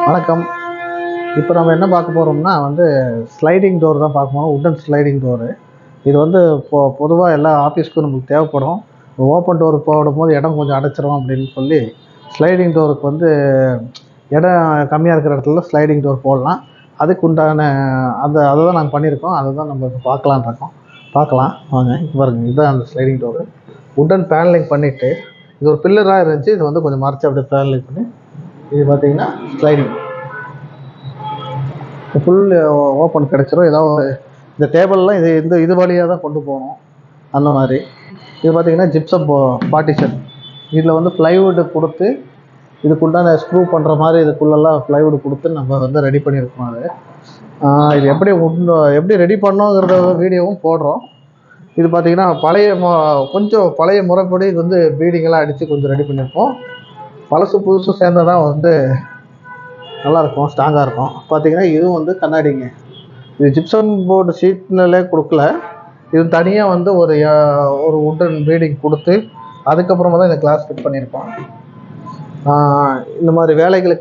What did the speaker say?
வணக்கம். இப்போ நம்ம என்ன பார்க்க போகிறோம்னா ஸ்லைடிங் டோர் தான் பார்க்க போகிறோம். Wooden sliding door. இது பொதுவாக எல்லா ஆஃபீஸ்க்கும் நமக்கு தேவைப்படும். ஓப்பன் டோர் போடும்போது இடம் கொஞ்சம் அடைச்சிரும் அப்படின்னு சொல்லி ஸ்லைடிங் டோருக்கு இடம் கம்மியாக இருக்கிற இடத்துல ஸ்லைடிங் டோர் போடலாம். அதுக்கு உண்டான அதை தான் நாங்கள் பண்ணியிருக்கோம். அதை தான் நம்ம இப்போ பார்க்கலாம் வாங்க. பாருங்கள், இதுதான் அந்த ஸ்லைடிங் டோரு. உட்டன் பேனலிங் பண்ணிவிட்டு இது ஒரு பில்லராக இருந்துச்சு. இது கொஞ்சம் மறைச்சி அப்படியே பேனலிங் பண்ணி இது பார்த்தீங்கன்னா ஸ்லைடிங் ஃபுல் ஓப்பன் கிடச்சிரும். ஏதாவது இந்த டேபிள்லாம் இது வழியாக தான் கொண்டு போகணும். அந்த மாதிரி இது பார்த்தீங்கன்னா ஜிப்சம் பார்ட்டிஷன். இதில் ப்ளைவுட் கொடுத்து இதுக்குண்டான ஸ்க்ரூ பண்ணுற மாதிரி இதுக்குள்ளெல்லாம் ப்ளைவுட் கொடுத்து நம்ம ரெடி பண்ணியிருக்கோம். இது எப்படி ரெடி பண்ணோங்கிறத வீடியோவும் போடுறோம். இது பார்த்தீங்கன்னா கொஞ்சம் பழைய முறைப்படி இது பீடிங்கெல்லாம் அடித்து கொஞ்சம் ரெடி பண்ணியிருக்கோம். பழசு புதுசு சேர்ந்ததான் நல்லாயிருக்கும், ஸ்ட்ராங்காக இருக்கும். பார்த்தீங்கன்னா இதுவும் கண்ணாடிங்க. இது ஜிப்சம் போர்டு ஷீட்னாலே கொடுக்கல. இது தனியாக ஒரு உட்டன் பீடிங் கொடுத்து அதுக்கப்புறமா தான் இந்த கிளாஸ் ஃபிட் பண்ணியிருக்கோம். இந்த மாதிரி வேலைகளுக்கு